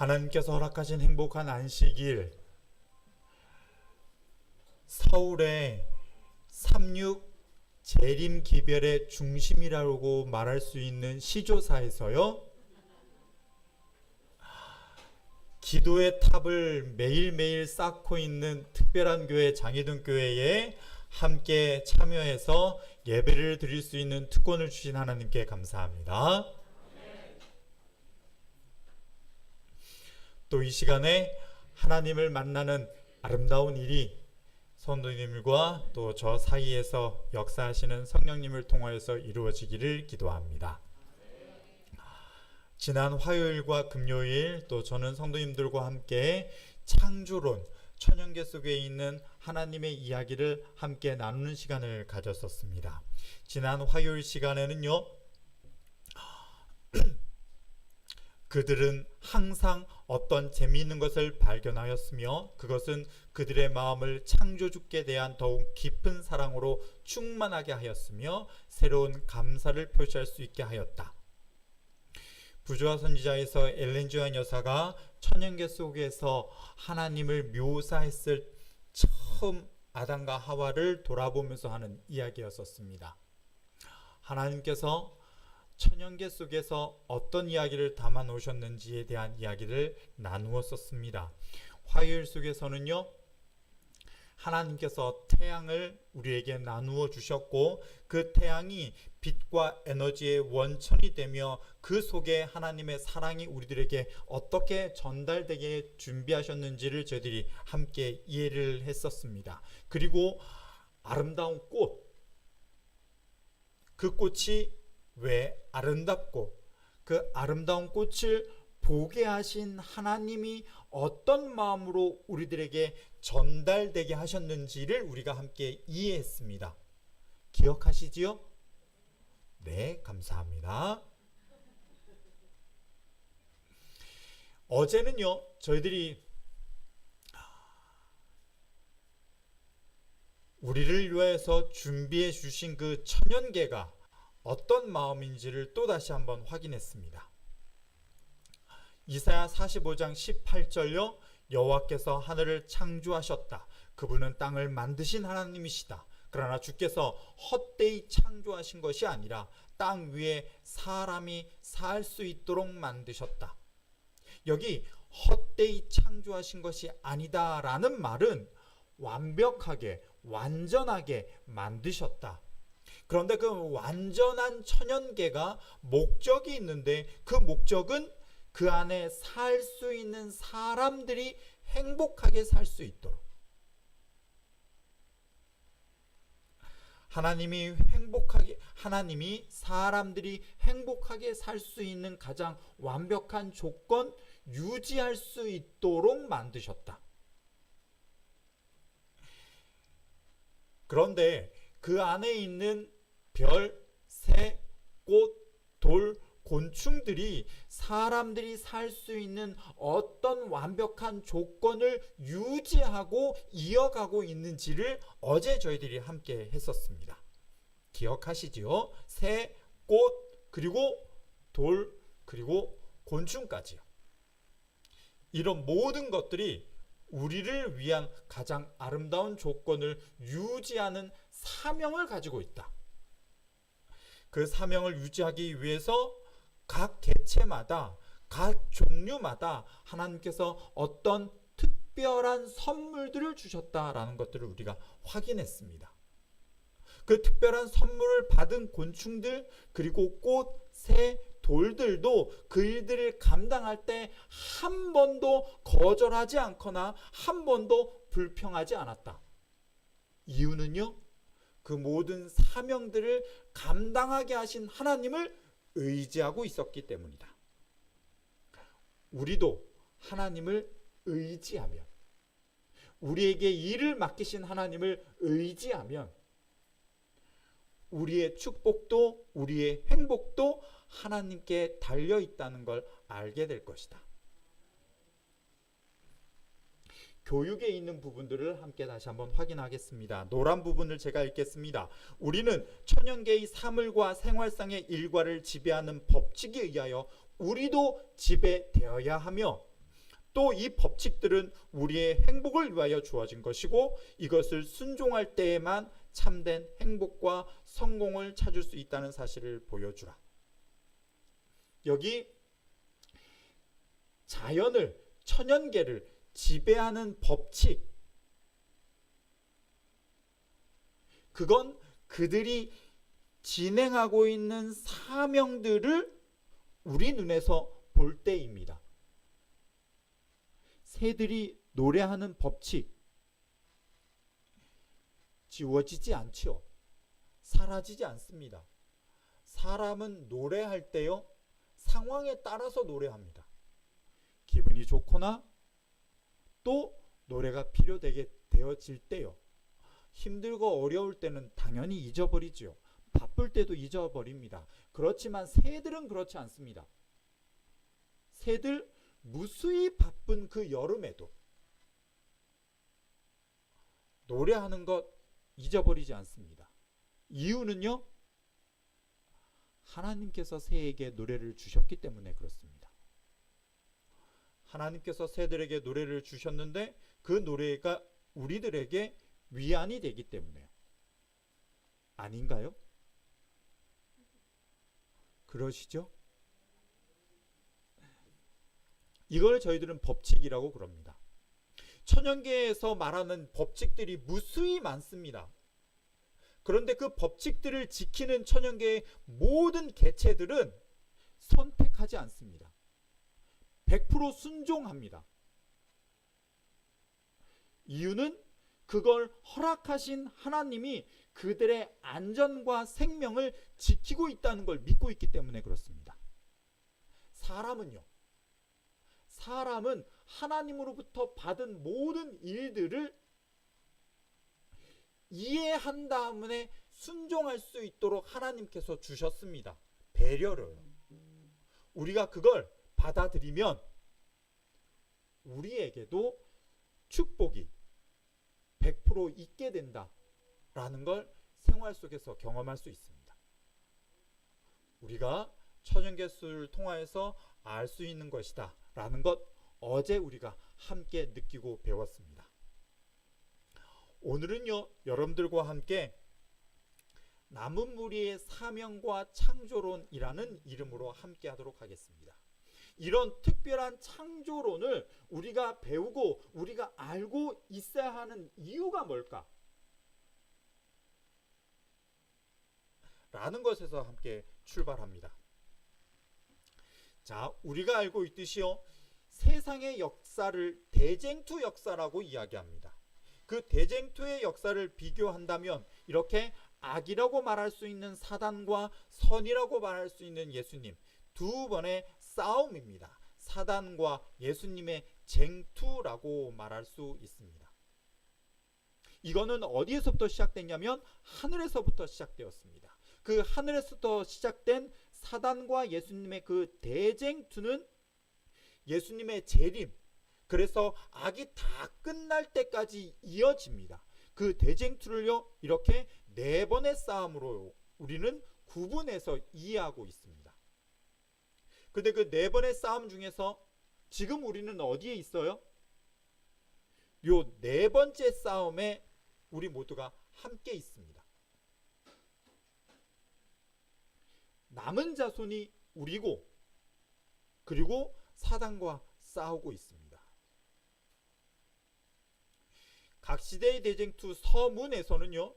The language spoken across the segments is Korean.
하나님께서 허락하신 행복한 안식일, 서울의 3.6 재림 기별의 중심이라고 말할 수 있는 시조사에서요, 기도의 탑을 매일매일 쌓고 있는 특별한 교회 장희동 교회에 함께 참여해서 예배를 드릴 수 있는 특권을 주신 하나님께 감사합니다. 또 이 시간에 하나님을 만나는 아름다운 일이 성도님과 또 저 사이에서 역사하시는 성령님을 통하여서 이루어지기를 기도합니다. 지난 화요일과 금요일 또 저는 성도님들과 함께 창조론, 천연계 속에 있는 하나님의 이야기를 함께 나누는 시간을 가졌었습니다. 지난 화요일 시간에는요, 그들은 항상 어떤 재미있는 것을 발견하였으며 그것은 그들의 마음을 창조주께 대한 더욱 깊은 사랑으로 충만하게 하였으며 새로운 감사를 표시할 수 있게 하였다. 부조화 선지자에서 엘렌 G. 화이트 여사가 천연계 속에서 하나님을 묘사했을 처음 아담과 하와를 돌아보면서 하는 이야기였었습니다. 하나님께서 천연계 속에서 어떤 이야기를 담아 놓으셨는지에 대한 이야기를 나누었었습니다. 화요일 속에서는요, 하나님께서 태양을 우리에게 나누어 주셨고 그 태양이 빛과 에너지의 원천이 되며 그 속에 하나님의 사랑이 우리들에게 어떻게 전달되게 준비하셨는지를 저희들이 함께 이해를 했었습니다. 그리고 아름다운 꽃, 그 꽃이 왜 아름답고 그 아름다운 꽃을 보게 하신 하나님이 어떤 마음으로 우리들에게 전달되게 하셨는지를 우리가 함께 이해했습니다. 기억하시지요? 네, 감사합니다. 어제는요, 저희들이 우리를 위해서 준비해 주신 그 천연계가 어떤 마음인지를 또다시 한번 확인했습니다. 이사야 45장 18절요, 여호와께서 하늘을 창조하셨다. 그분은 땅을 만드신 하나님이시다. 그러나 주께서 헛되이 창조하신 것이 아니라 땅 위에 사람이 살 수 있도록 만드셨다. 여기 헛되이 창조하신 것이 아니다라는 말은 완벽하게, 완전하게 만드셨다. 그런데 그 완전한 천연계가 목적이 있는데 그 목적은 그 안에 살 수 있는 사람들이 행복하게 살 수 있도록, 하나님이 사람들이 행복하게 살 수 있는 가장 완벽한 조건, 유지할 수 있도록 만드셨다. 그런데 그 안에 있는 별, 새, 꽃, 돌, 곤충들이 사람들이 살 수 있는 어떤 완벽한 조건을 유지하고 이어가고 있는지를 어제 저희들이 함께 했었습니다. 기억하시지요? 새, 꽃, 그리고 돌, 그리고 곤충까지요. 이런 모든 것들이 우리를 위한 가장 아름다운 조건을 유지하는 사명을 가지고 있다. 그 사명을 유지하기 위해서 각 개체마다, 각 종류마다 하나님께서 어떤 특별한 선물들을 주셨다라는 것들을 우리가 확인했습니다. 그 특별한 선물을 받은 곤충들, 그리고 꽃, 새, 돌들도 그 일들을 감당할 때 한 번도 거절하지 않거나 한 번도 불평하지 않았다. 이유는요, 그 모든 사명들을 감당하게 하신 하나님을 의지하고 있었기 때문이다. 우리도 하나님을 의지하면, 우리에게 일을 맡기신 하나님을 의지하면 우리의 축복도 우리의 행복도 하나님께 달려 있다는 걸 알게 될 것이다. 교육에 있는 부분들을 함께 다시 한번 확인하겠습니다. 노란 부분을 제가 읽겠습니다. 우리는 천연계의 사물과 생활상의 일과를 지배하는 법칙에 의하여 우리도 지배되어야 하며 또 이 법칙들은 우리의 행복을 위하여 주어진 것이고 이것을 순종할 때에만 참된 행복과 성공을 찾을 수 있다는 사실을 보여주라. 여기 자연을, 천연계를 지배하는 법칙, 그건 그들이 진행하고 있는 사명들을 우리 눈에서 볼 때입니다. 새들이 노래하는 법칙 지워지지 않죠. 사라지지 않습니다. 사람은 노래할 때요, 상황에 따라서 노래합니다. 기분이 좋거나 또 노래가 필요되게 되어질 때요, 힘들고 어려울 때는 당연히 잊어버리지요. 바쁠 때도 잊어버립니다. 그렇지만 새들은 그렇지 않습니다. 새들 무수히 바쁜 그 여름에도 노래하는 것 잊어버리지 않습니다. 이유는요, 하나님께서 새에게 노래를 주셨기 때문에 그렇습니다. 하나님께서 새들에게 노래를 주셨는데 그 노래가 우리들에게 위안이 되기 때문에요. 아닌가요? 그러시죠? 이걸 저희들은 법칙이라고 그럽니다. 천연계에서 말하는 법칙들이 무수히 많습니다. 그런데 그 법칙들을 지키는 천연계의 모든 개체들은 선택하지 않습니다. 100% 순종합니다. 이유는 그걸 허락하신 하나님이 그들의 안전과 생명을 지키고 있다는 걸 믿고 있기 때문에 그렇습니다. 사람은 하나님으로부터 받은 모든 일들을 이해한 다음에 순종할 수 있도록 하나님께서 주셨습니다. 배려로요. 우리가 그걸 받아들이면 우리에게도 축복이 100% 있게 된다라는 걸 생활 속에서 경험할 수 있습니다. 우리가 천연계수를 통하여서 알 수 있는 것이다 라는 것, 어제 우리가 함께 느끼고 배웠습니다. 오늘은요, 여러분들과 함께 남은 무리의 사명과 창조론이라는 이름으로 함께 하도록 하겠습니다. 이런 특별한 창조론을 우리가 배우고 우리가 알고 있어야 하는 이유가 뭘까? 라는 것에서 함께 출발합니다. 자, 우리가 알고 있듯이요, 세상의 역사를 대쟁투 역사라고 이야기합니다. 그 대쟁투의 역사를 비교한다면 이렇게 악이라고 말할 수 있는 사단과 선이라고 말할 수 있는 예수님, 두 번의 싸움입니다. 사단과 예수님의 쟁투라고 말할 수 있습니다. 이거는 어디에서부터 시작됐냐면 하늘에서부터 시작되었습니다. 그 하늘에서부터 시작된 사단과 예수님의 그 대쟁투는 예수님의 재림, 그래서 악이 다 끝날 때까지 이어집니다. 그 대쟁투를요, 이렇게 네 번의 싸움으로 우리는 구분해서 이해하고 있습니다. 근데 그 네 번의 싸움 중에서 지금 우리는 어디에 있어요? 요 네 번째 싸움에 우리 모두가 함께 있습니다. 남은 자손이 우리고, 그리고 사단과 싸우고 있습니다. 각 시대의 대쟁투 서문에서는요,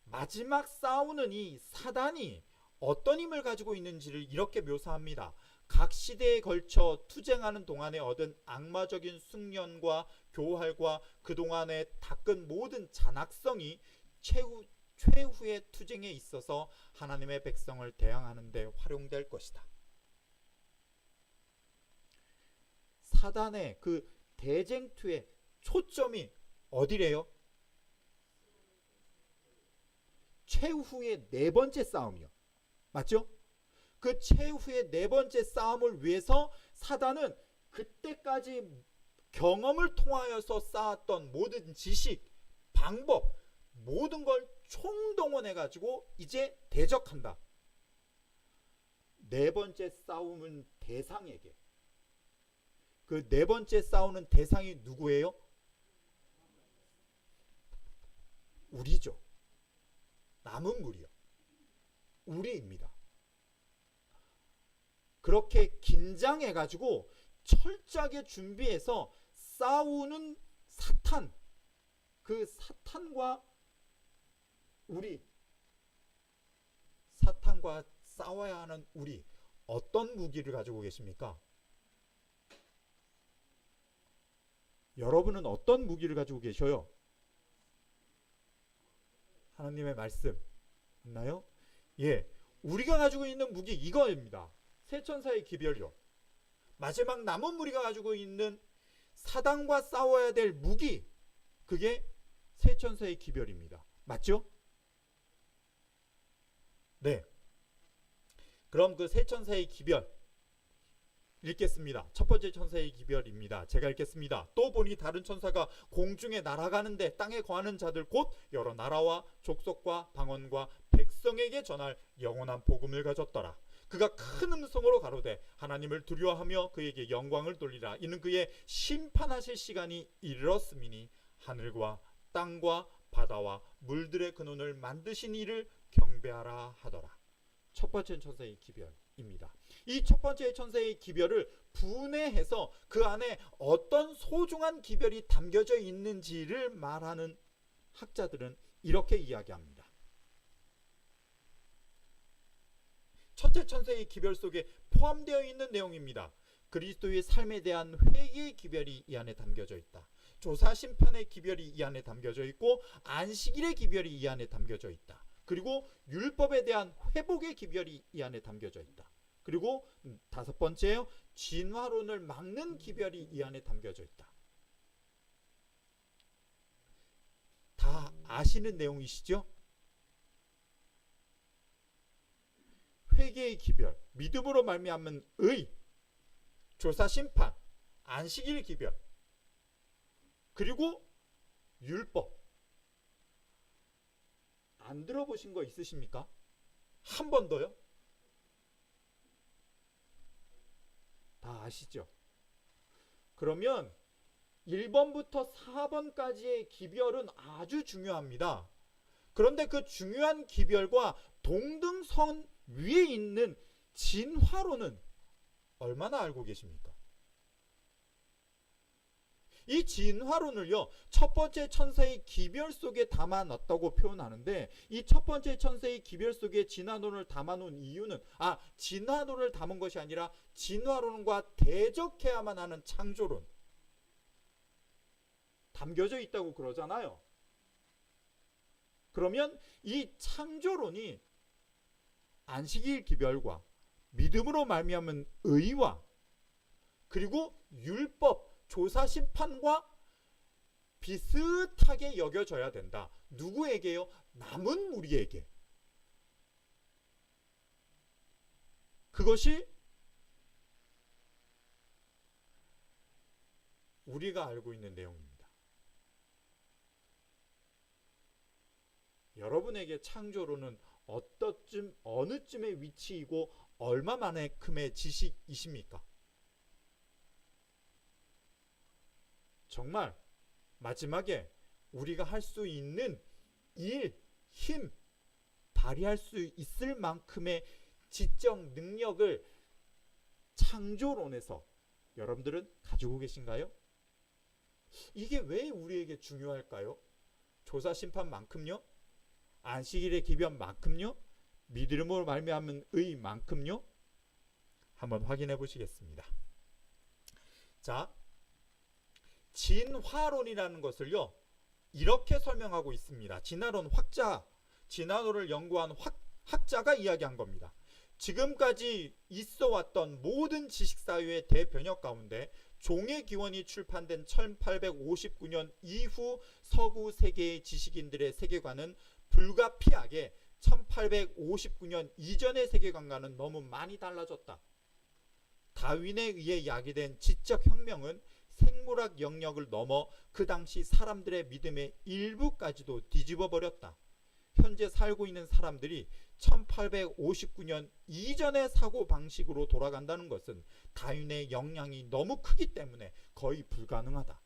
마지막 싸우는 이 사단이 어떤 힘을 가지고 있는지를 이렇게 묘사합니다. 각 시대에 걸쳐 투쟁하는 동안에 얻은 악마적인 숙련과 교활과 그동안에 닦은 모든 잔악성이 최후의 투쟁에 있어서 하나님의 백성을 대항하는 데 활용될 것이다. 사단의 그 대쟁투의 초점이 어디래요? 최후의 네 번째 싸움이요. 맞죠? 그 최후의 네 번째 싸움을 위해서 사단은 그때까지 경험을 통하여서 쌓았던 모든 지식, 방법, 모든 걸 총동원해가지고 이제 대적한다. 네 번째 싸움은 대상에게, 그 네 번째 싸우는 대상이 누구예요? 우리죠. 남은 무리요. 우리입니다. 그렇게 긴장해가지고 철저하게 준비해서 싸우는 사탄, 그 사탄과 우리, 사탄과 싸워야 하는 우리, 어떤 무기를 가지고 계십니까? 여러분은 어떤 무기를 가지고 계셔요? 하나님의 말씀 맞나요? 예, 우리가 가지고 있는 무기 이거입니다. 세 천사의 기별이요. 마지막 남은 무리가 가지고 있는 사단과 싸워야 될 무기, 그게 세 천사의 기별입니다. 맞죠? 네. 그럼 그 세 천사의 기별 읽겠습니다. 첫 번째 천사의 기별입니다. 제가 읽겠습니다. 또 보니 다른 천사가 공중에 날아가는데 땅에 거하는 자들 곧 여러 나라와 족속과 방언과 백성에게 전할 영원한 복음을 가졌더라. 그가 큰 음성으로 가로되 하나님을 두려워하며 그에게 영광을 돌리라. 이는 그의 심판하실 시간이 이르렀음이니 하늘과 땅과 바다와 물들의 근원을 만드신 이를 경배하라 하더라. 첫 번째 천사의 기별입니다. 이 첫 번째 천사의 기별을 분해해서 그 안에 어떤 소중한 기별이 담겨져 있는지를 말하는 학자들은 이렇게 이야기합니다. 첫째 천사의 기별 속에 포함되어 있는 내용입니다. 그리스도의 삶에 대한 회개의 기별이 이 안에 담겨져 있다. 조사 심판의 기별이 이 안에 담겨져 있고 안식일의 기별이 이 안에 담겨져 있다. 그리고 율법에 대한 회복의 기별이 이 안에 담겨져 있다. 그리고 다섯 번째요, 진화론을 막는 기별이 이 안에 담겨져 있다. 다 아시는 내용이시죠? 회개의 기별, 믿음으로 말미암은 의, 조사 심판, 안식일 기별, 그리고 율법. 안 들어보신 거 있으십니까? 한 번 더요? 다 아시죠? 그러면 1번부터 4번까지의 기별은 아주 중요합니다. 그런데 그 중요한 기별과 동등선 위에 있는 진화론은 얼마나 알고 계십니까? 이 진화론을요, 첫 번째 천사의 기별 속에 담아놨다고 표현하는데, 이 첫 번째 천사의 기별 속에 진화론을 담아놓은 이유는, 진화론을 담은 것이 아니라 진화론과 대적해야만 하는 창조론 담겨져 있다고 그러잖아요. 그러면 이 창조론이 안식일 기별과 믿음으로 말미암은 의와 그리고 율법, 조사 심판과 비슷하게 여겨져야 된다. 누구에게요? 남은 무리에게. 그것이 우리가 알고 있는 내용입니다. 여러분에게 창조론은 어느쯤의 위치이고 얼마만큼의 지식이십니까? 정말 마지막에 우리가 할 수 있는 일, 힘, 발휘할 수 있을 만큼의 지적 능력을 창조론에서 여러분들은 가지고 계신가요? 이게 왜 우리에게 중요할까요? 조사 심판만큼요? 안식일의 기별만큼요? 믿음으로 말미암은 의만큼요? 한번 확인해 보시겠습니다. 자, 진화론이라는 것을요, 이렇게 설명하고 있습니다. 진화론을 연구한 학자가 이야기한 겁니다. 지금까지 있어 왔던 모든 지식사회의 대변혁 가운데 종의 기원이 출판된 1859년 이후 서구 세계의 지식인들의 세계관은 불가피하게 1859년 이전의 세계관과는 너무 많이 달라졌다. 다윈에 의해 야기된 지적 혁명은 생물학 영역을 넘어 그 당시 사람들의 믿음의 일부까지도 뒤집어 버렸다. 현재 살고 있는 사람들이 1859년 이전의 사고 방식으로 돌아간다는 것은 다윈의 영향이 너무 크기 때문에 거의 불가능하다.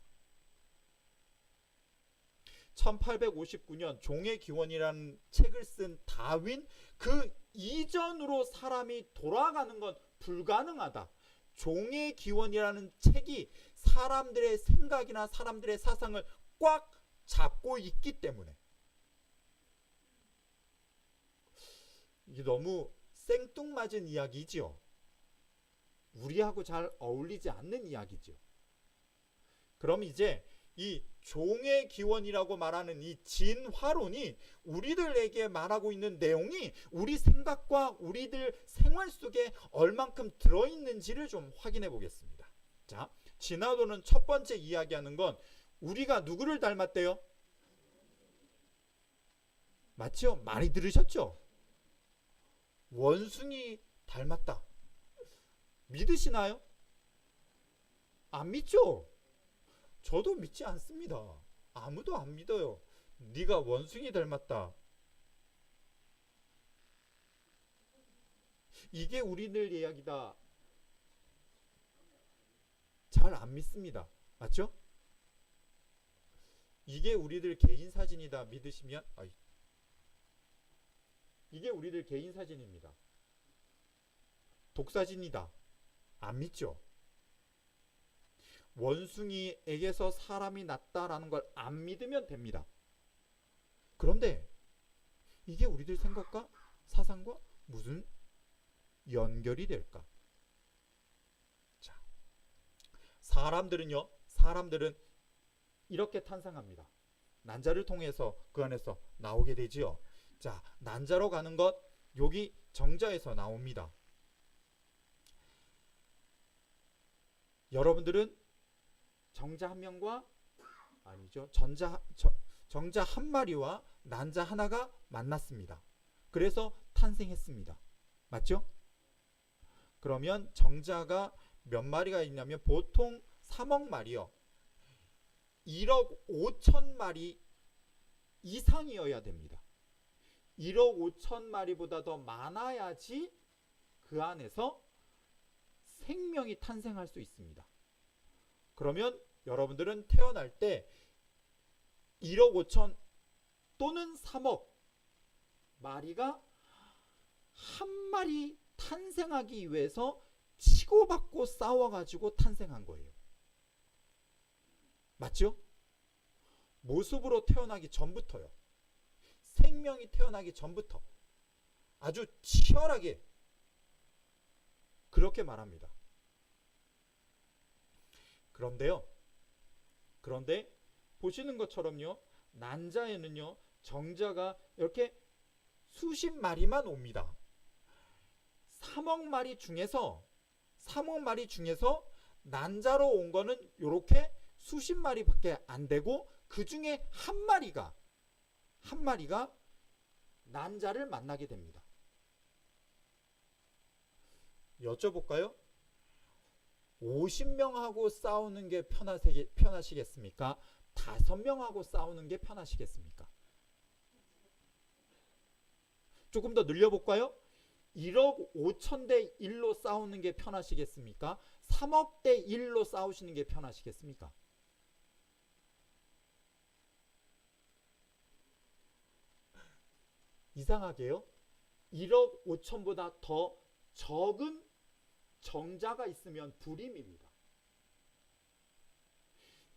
1859년 종의 기원이라는 책을 쓴 다윈, 그 이전으로 사람이 돌아가는 건 불가능하다. 종의 기원이라는 책이 사람들의 생각이나 사람들의 사상을 꽉 잡고 있기 때문에. 이게 너무 생뚱맞은 이야기지요. 우리하고 잘 어울리지 않는 이야기죠. 그럼 이제 이 종의 기원이라고 말하는 이 진화론이 우리들에게 말하고 있는 내용이 우리 생각과 우리들 생활 속에 얼만큼 들어있는지를 좀 확인해 보겠습니다. 자, 진화론은 첫 번째 이야기하는 건 우리가 누구를 닮았대요? 맞죠? 많이 들으셨죠? 원숭이 닮았다. 믿으시나요? 안 믿죠? 저도 믿지 않습니다. 아무도 안 믿어요. 네가 원숭이 닮았다. 이게 우리들 이야기다. 잘 안 믿습니다. 맞죠? 이게 우리들 개인 사진이다 믿으시면 이게 우리들 개인 사진입니다. 독사진이다. 안 믿죠? 원숭이에게서 사람이 났다라는 걸 안 믿으면 됩니다. 그런데 이게 우리들 생각과 사상과 무슨 연결이 될까? 자, 사람들은 이렇게 탄생합니다. 난자를 통해서 그 안에서 나오게 되지요. 자, 난자로 가는 것 여기 정자에서 나옵니다. 여러분들은 정자 한 명과 정자 한 마리와 난자 하나가 만났습니다. 그래서 탄생했습니다. 맞죠? 그러면 정자가 몇 마리가 있냐면 보통 3억 마리요. 1억 5천 마리 이상이어야 됩니다. 1억 5천 마리보다 더 많아야지 그 안에서 생명이 탄생할 수 있습니다. 그러면 여러분들은 태어날 때 1억 5천 또는 3억 마리가 한 마리 탄생하기 위해서 치고받고 싸워가지고 탄생한 거예요. 맞죠? 모습으로 태어나기 전부터요. 생명이 태어나기 전부터 아주 치열하게 그렇게 말합니다. 그런데 보시는 것처럼요, 난자에는요 정자가 이렇게 수십 마리만 옵니다. 3억 마리 중에서 난자로 온 거는 이렇게 수십 마리밖에 안 되고 그 중에 한 마리가 난자를 만나게 됩니다. 여쭤볼까요? 50명하고 싸우는 게 편하시겠습니까? 5명하고 싸우는 게 편하시겠습니까? 조금 더 늘려볼까요? 1억 5천 대 1로 싸우는 게 편하시겠습니까? 3억 대 1로 싸우시는 게 편하시겠습니까? 이상하게요. 1억 5천보다 더 적은 정자가 있으면 불임입니다.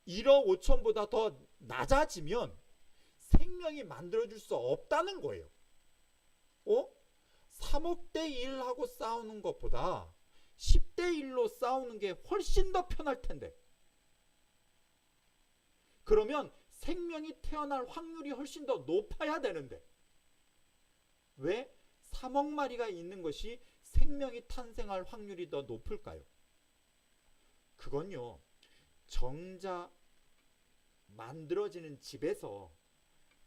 1억 5천보다 더 낮아지면 생명이 만들어줄 수 없다는 거예요. 3억 대 1하고 싸우는 것보다 10대 1로 싸우는 게 훨씬 더 편할 텐데. 그러면 생명이 태어날 확률이 훨씬 더 높아야 되는데. 왜 3억 마리가 있는 것이 생명이 탄생할 확률이 더 높을까요? 그건요, 정자 만들어지는 집에서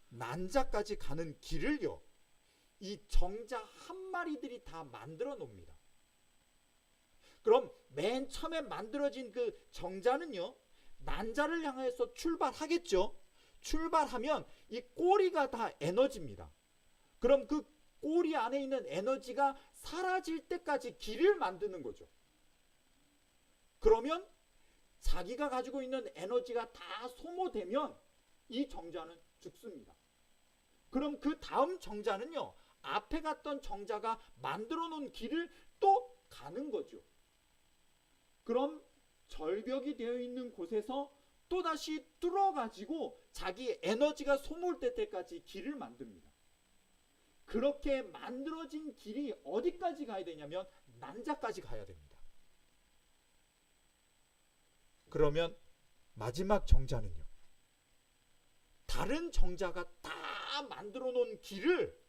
난자까지 가는 길을요, 이 정자 한 마리들이 다 만들어 놓습니다. 그럼 맨 처음에 만들어진 그 정자는요, 난자를 향해서 출발하겠죠. 출발하면 이 꼬리가 다 에너지입니다. 그럼 그 꼬리 안에 있는 에너지가 사라질 때까지 길을 만드는 거죠. 그러면 자기가 가지고 있는 에너지가 다 소모되면 이 정자는 죽습니다. 그럼 그 다음 정자는요, 앞에 갔던 정자가 만들어 놓은 길을 또 가는 거죠. 그럼 절벽이 되어 있는 곳에서 또다시 뚫어가지고 자기 에너지가 소모될 때까지 길을 만듭니다. 그렇게 만들어진 길이 어디까지 가야 되냐면 난자까지 가야 됩니다. 그러면 마지막 정자는요, 다른 정자가 다 만들어 놓은 길을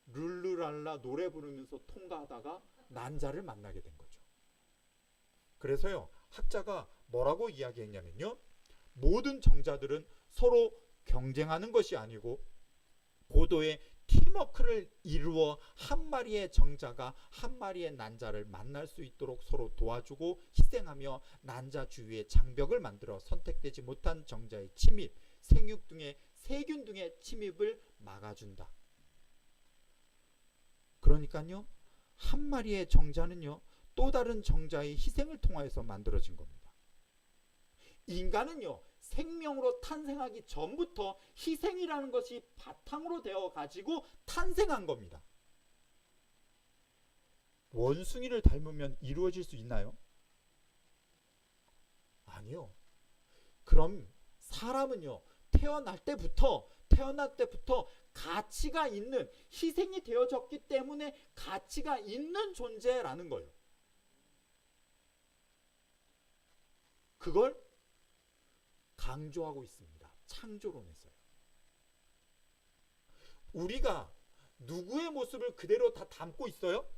룰루랄라 노래 부르면서 통과하다가 난자를 만나게 된 거죠. 그래서요, 학자가 뭐라고 이야기했냐면요, 모든 정자들은 서로 경쟁하는 것이 아니고 고도의 팀워크를 이루어 한 마리의 정자가 한 마리의 난자를 만날 수 있도록 서로 도와주고 희생하며 난자 주위에 장벽을 만들어 선택되지 못한 정자의 침입, 생육 등의 세균 등의 침입을 막아준다. 그러니까요, 한 마리의 정자는요, 또 다른 정자의 희생을 통하여서 만들어진 겁니다. 인간은요, 생명으로 탄생하기 전부터 희생이라는 것이 바탕으로 되어 가지고 탄생한 겁니다. 원숭이를 닮으면 이루어질 수 있나요? 아니요. 그럼 사람은요, 태어날 때부터 가치가 있는, 희생이 되어졌기 때문에 가치가 있는 존재라는 거예요. 그걸 강조하고 있습니다. 창조론에서요. 우리가 누구의 모습을 그대로 다 담고 있어요?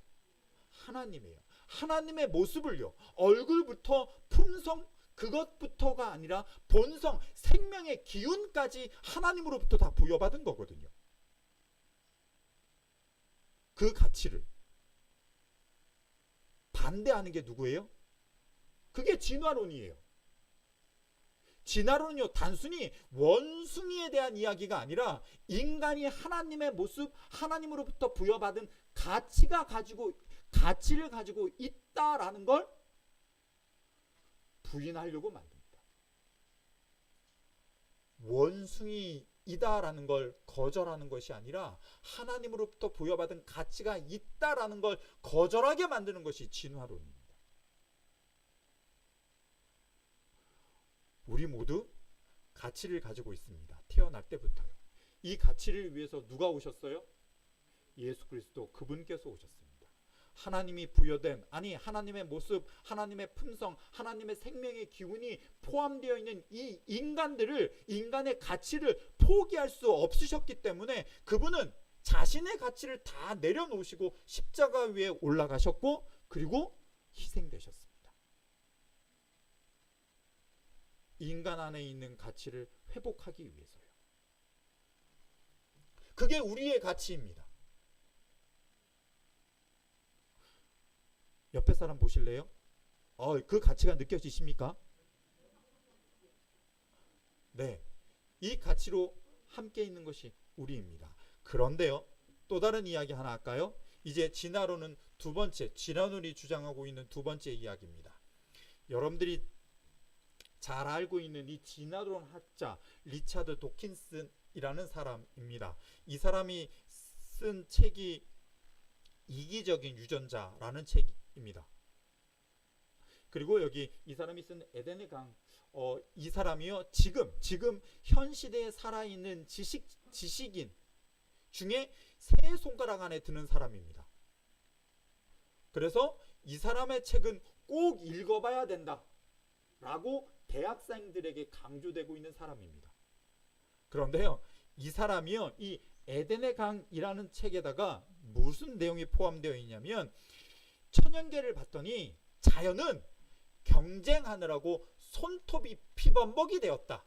하나님이에요. 하나님의 모습을요, 얼굴부터 품성, 그것부터가 아니라 본성, 생명의 기운까지 하나님으로부터 다 부여받은 거거든요. 그 가치를 반대하는 게 누구예요? 그게 진화론이에요. 진화론은요, 단순히 원숭이에 대한 이야기가 아니라 인간이 하나님의 모습, 하나님으로부터 부여받은 가치를 가지고 있다라는 걸 부인하려고 만듭니다. 원숭이이다라는 걸 거절하는 것이 아니라 하나님으로부터 부여받은 가치가 있다라는 걸 거절하게 만드는 것이 진화론입니다. 우리 모두 가치를 가지고 있습니다. 태어날 때부터요. 이 가치를 위해서 누가 오셨어요? 예수 그리스도, 그분께서 오셨습니다. 하나님이 부여된, 아니 하나님의 모습, 하나님의 품성, 하나님의 생명의 기운이 포함되어 있는 이 인간의 가치를 포기할 수 없으셨기 때문에 그분은 자신의 가치를 다 내려놓으시고 십자가 위에 올라가셨고, 그리고 희생되셨습니다. 인간 안에 있는 가치를 회복하기 위해서요. 그게 우리의 가치입니다. 옆에 사람 보실래요? 그 가치가 느껴지십니까? 네, 이 가치로 함께 있는 것이 우리입니다. 그런데요, 또 다른 이야기 하나 할까요? 이제 진화론은 두 번째, 진화론이 주장하고 있는 두 번째 이야기입니다. 여러분들이 잘 알고 있는 이 진화론 학자 리차드 도킨슨이라는 사람입니다. 이 사람이 쓴 책이 이기적인 유전자라는 책입니다. 그리고 여기 이 사람이 쓴 에덴의 강, 이 사람이요, 지금 현 시대에 살아있는 지식인 중에 세 손가락 안에 드는 사람입니다. 그래서 이 사람의 책은 꼭 읽어봐야 된다라고 대학생들에게 강조되고 있는 사람입니다. 그런데요, 이 사람이요, 이 에덴의 강이라는 책에다가 무슨 내용이 포함되어 있냐면, 천연계를 봤더니 자연은 경쟁하느라고 손톱이 피범벅이 되었다.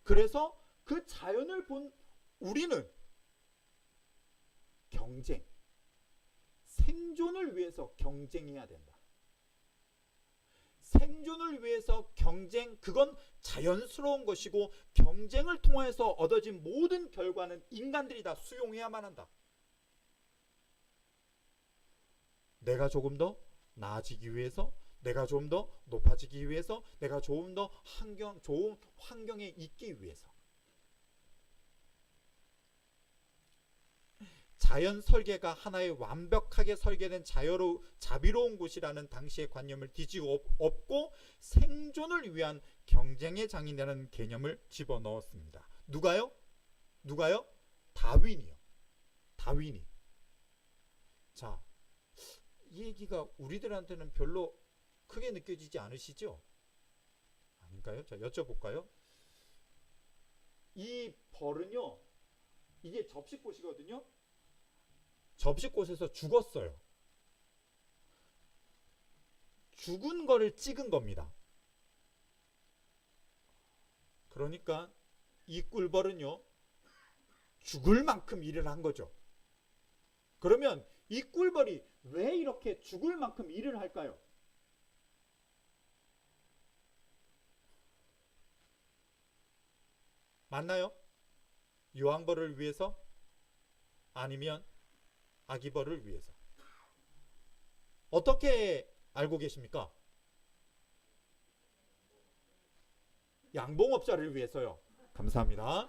그래서 그 자연을 본 우리는 생존을 위해서 경쟁해야 된다. 생존을 위해서 경쟁, 그건 자연스러운 것이고 경쟁을 통해서 얻어진 모든 결과는 인간들이 다 수용해야만 한다. 내가 조금 더 나아지기 위해서, 내가 좀 더 높아지기 위해서, 내가 조금 더 좋은 환경에 있기 위해서. 자연 설계가 하나의 완벽하게 설계된 자비로운 곳이라는 당시의 관념을 뒤집어 엎고 생존을 위한 경쟁의 장이라는 개념을 집어넣었습니다. 누가요? 다윈이요. 다윈이. 자, 이 얘기가 우리들한테는 별로 크게 느껴지지 않으시죠? 아닌가요? 자, 여쭤볼까요? 이 벌은요, 이게 접시꽃이거든요. 접시꽃에서 죽었어요. 죽은 거를 찍은 겁니다. 그러니까 이 꿀벌은요, 죽을 만큼 일을 한 거죠. 그러면 이 꿀벌이 왜 이렇게 죽을 만큼 일을 할까요? 맞나요? 유황벌을 위해서? 아니면 아기벌을 위해서? 어떻게 알고 계십니까? 양봉업자를 위해서요. 감사합니다.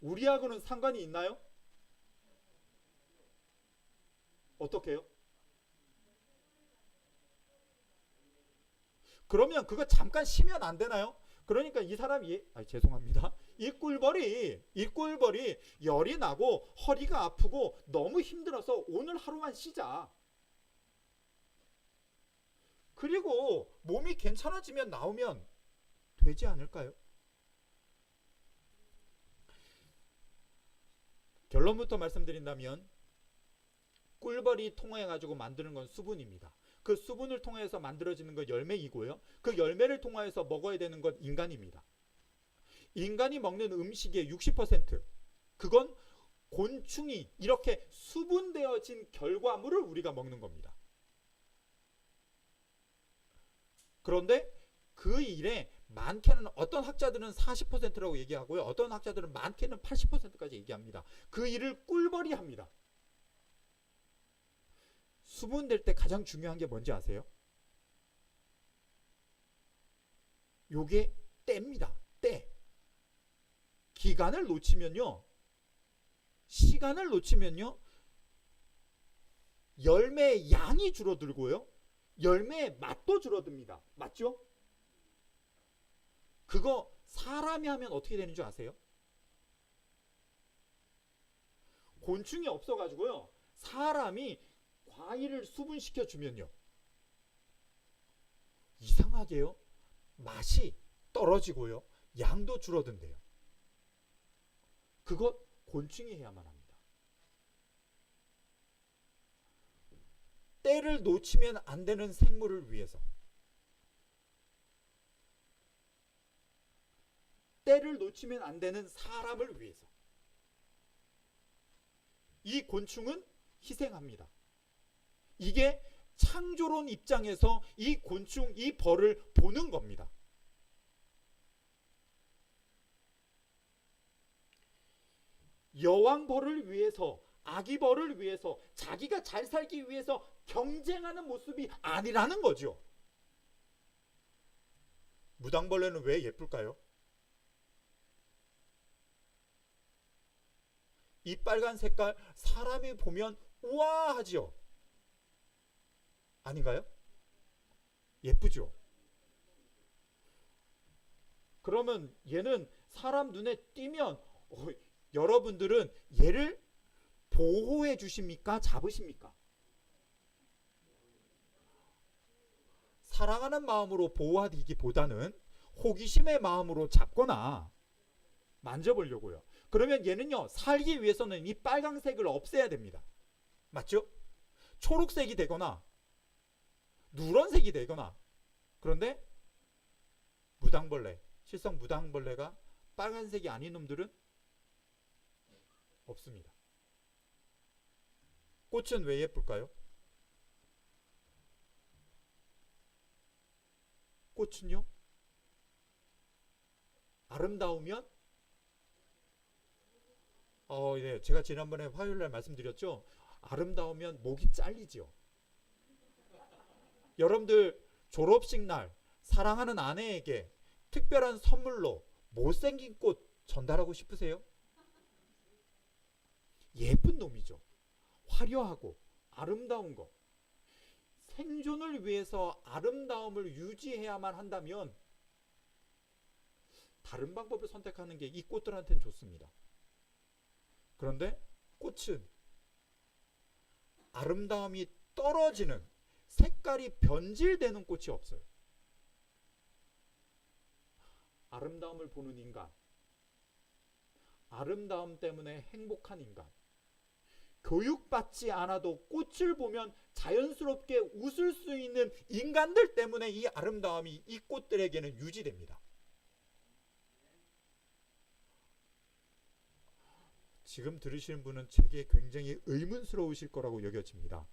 우리하고는 상관이 있나요? 어떻게 해요? 그러면 그거 잠깐 쉬면 안 되나요? 그러니까 이 사람이, 죄송합니다. 이 꿀벌이 열이 나고 허리가 아프고 너무 힘들어서 오늘 하루만 쉬자. 그리고 몸이 괜찮아지면 나오면 되지 않을까요? 결론부터 말씀드린다면 꿀벌이 통해가지고 만드는 건 수분입니다. 그 수분을 통해서 만들어지는 건 열매이고요. 그 열매를 통해서 먹어야 되는 건 인간입니다. 인간이 먹는 음식의 60%, 그건 곤충이 이렇게 수분되어진 결과물을 우리가 먹는 겁니다. 그런데 그 일에 많게는 어떤 학자들은 40%라고 얘기하고요. 어떤 학자들은 많게는 80%까지 얘기합니다. 그 일을 꿀벌이 합니다. 수분될 때 가장 중요한 게 뭔지 아세요? 요게 때입니다. 때. 기간을 놓치면요, 시간을 놓치면요, 열매의 양이 줄어들고요, 열매의 맛도 줄어듭니다. 맞죠? 그거 사람이 하면 어떻게 되는 줄 아세요? 곤충이 없어가지고요, 사람이 과일을 수분시켜 주면요, 이상하게요, 맛이 떨어지고요, 양도 줄어든대요. 그것 곤충이 해야만 합니다. 때를 놓치면 안 되는 생물을 위해서, 때를 놓치면 안 되는 사람을 위해서 이 곤충은 희생합니다. 이게 창조론 입장에서 이 곤충, 이 벌을 보는 겁니다. 여왕벌을 위해서, 아기벌을 위해서, 자기가 잘 살기 위해서 경쟁하는 모습이 아니라는 거죠. 무당벌레는 왜 예쁠까요? 이 빨간 색깔 사람이 보면 우와 하지요. 아닌가요? 예쁘죠? 그러면 얘는 사람 눈에 띄면 여러분들은 얘를 보호해 주십니까? 잡으십니까? 사랑하는 마음으로 보호하기보다는 호기심의 마음으로 잡거나 만져보려고요. 그러면 얘는요, 살기 위해서는 이 빨강색을 없애야 됩니다. 맞죠? 초록색이 되거나 누런색이 되거나. 그런데 무당벌레, 실성 무당벌레가 빨간색이 아닌 놈들은 없습니다. 꽃은 왜 예쁠까요? 꽃은요? 아름다우면 네. 제가 지난번에 화요일 날 말씀드렸죠. 아름다우면 목이 잘리죠. 여러분들 졸업식 날 사랑하는 아내에게 특별한 선물로 못생긴 꽃 전달하고 싶으세요? 예쁜 놈이죠. 화려하고 아름다운 거. 생존을 위해서 아름다움을 유지해야만 한다면 다른 방법을 선택하는 게 이 꽃들한테는 좋습니다. 그런데 꽃은 아름다움이 떨어지는, 색깔이 변질되는 꽃이 없어요. 아름다움을 보는 인간, 아름다움 때문에 행복한 인간, 교육받지 않아도 꽃을 보면 자연스럽게 웃을 수 있는 인간들 때문에 이 아름다움이 이 꽃들에게는 유지됩니다. 지금 들으시는 분은 제게 굉장히 의문스러우실 거라고 여겨집니다.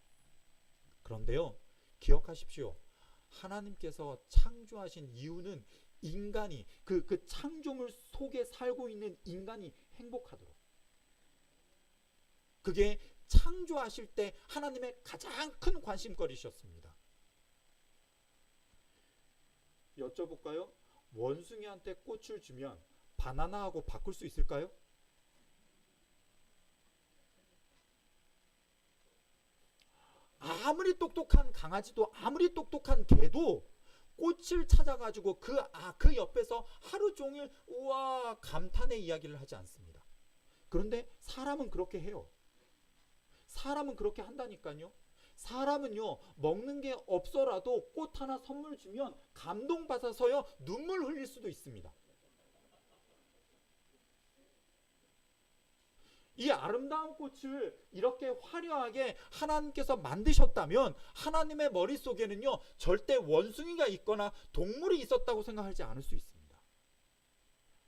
그런데요, 기억하십시오. 하나님께서 창조하신 이유는 인간이 그 창조물 속에 살고 있는 인간이 행복하도록. 그게 창조하실 때 하나님의 가장 큰 관심거리셨습니다. 여쭤볼까요? 원숭이한테 꽃을 주면 바나나하고 바꿀 수 있을까요? 아무리 똑똑한 강아지도, 아무리 똑똑한 개도 꽃을 찾아가지고 그 옆에서 하루 종일 우와 감탄의 이야기를 하지 않습니다. 그런데 사람은 그렇게 해요. 사람은 그렇게 한다니까요. 사람은요, 먹는 게 없어라도 꽃 하나 선물 주면 감동받아서요 눈물 흘릴 수도 있습니다. 이 아름다운 꽃을 이렇게 화려하게 하나님께서 만드셨다면 하나님의 머릿속에는요 절대 원숭이가 있거나 동물이 있었다고 생각하지 않을 수 있습니다.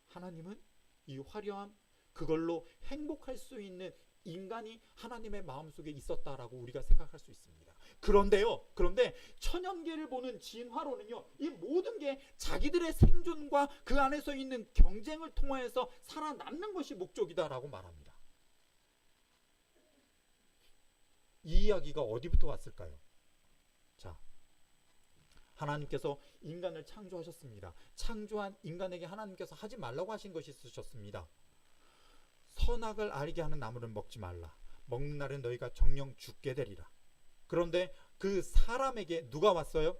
하나님은 이 화려함, 그걸로 행복할 수 있는 인간이 하나님의 마음속에 있었다라고 우리가 생각할 수 있습니다. 그런데 천연계를 보는 진화론은요, 이 모든 게 자기들의 생존과 그 안에서 있는 경쟁을 통하여서 살아남는 것이 목적이다라고 말합니다. 이 이야기가 어디부터 왔을까요? 자, 하나님께서 인간을 창조하셨습니다. 창조한 인간에게 하나님께서 하지 말라고 하신 것이 있으셨습니다. 선악을 알게 하는 나무는 먹지 말라. 먹는 날은 너희가 정령 죽게 되리라. 그런데 그 사람에게 누가 왔어요?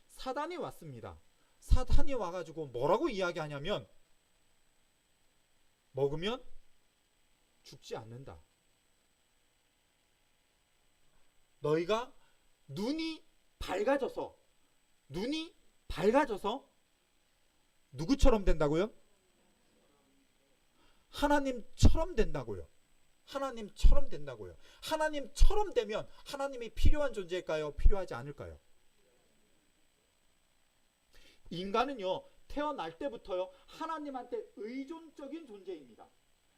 사단이 왔습니다. 사단이 와가지고 뭐라고 이야기하냐면 먹으면 죽지 않는다. 너희가 눈이 밝아져서 누구처럼 된다고요? 하나님처럼 된다고요. 하나님처럼 된다고요. 하나님처럼 되면 하나님이 필요한 존재일까요? 필요하지 않을까요? 인간은요, 태어날 때부터요, 하나님한테 의존적인 존재입니다.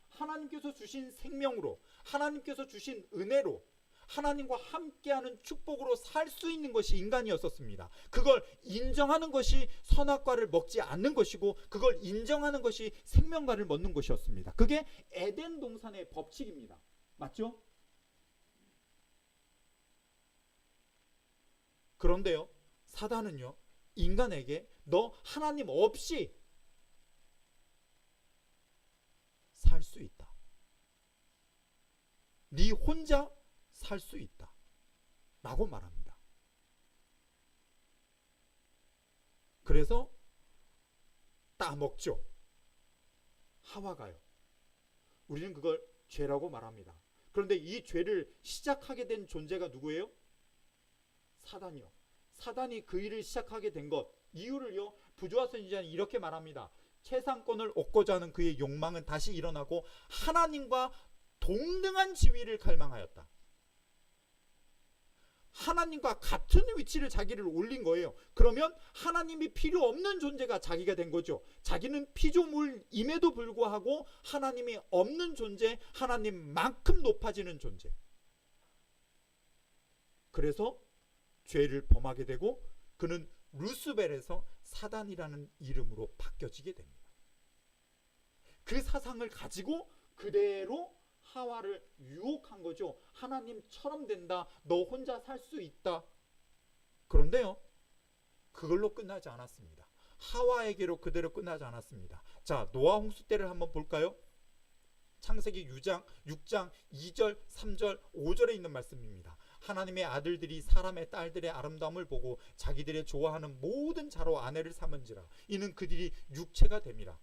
하나님께서 주신 생명으로, 하나님께서 주신 은혜로, 하나님과 함께하는 축복으로 살 수 있는 것이 인간이었었습니다. 그걸 인정하는 것이 선악과를 먹지 않는 것이고, 그걸 인정하는 것이 생명과를 먹는 것이었습니다. 그게 에덴 동산의 법칙입니다. 맞죠? 그런데요, 사단은요, 인간에게 너 하나님 없이 살 수 있다. 네 혼자 살 수 있다. 라고 말합니다. 그래서 따먹죠. 하와가요. 우리는 그걸 죄라고 말합니다. 그런데 이 죄를 시작하게 된 존재가 누구예요? 사단이요. 사단이 그 일을 시작하게 된 것, 이유를요, 부조화 선지자는 이렇게 말합니다. 최상권을 얻고자 하는 그의 욕망은 다시 일어나고 하나님과 동등한 지위를 갈망하였다. 하나님과 같은 위치를 자기를 올린 거예요. 그러면 하나님이 필요 없는 존재가 자기가 된 거죠. 자기는 피조물임에도 불구하고 하나님이 없는 존재, 하나님만큼 높아지는 존재. 그래서 죄를 범하게 되고 그는 루스벨에서 사단이라는 이름으로 바뀌어지게 됩니다. 그 사상을 가지고 그대로 하와를 유혹한 거죠. 하나님처럼 된다. 너 혼자 살 수 있다. 그런데요, 그걸로 끝나지 않았습니다. 하와에게로 그대로 끝나지 않았습니다. 자, 노아 홍수 때를 한번 볼까요? 창세기 6장 2절, 3절, 5절에 있는 말씀입니다. 하나님의 아들들이 사람의 딸들의 아름다움을 보고 자기들의 좋아하는 모든 자로 아내를 삼은지라 이는 그들이 육체가 됨이라.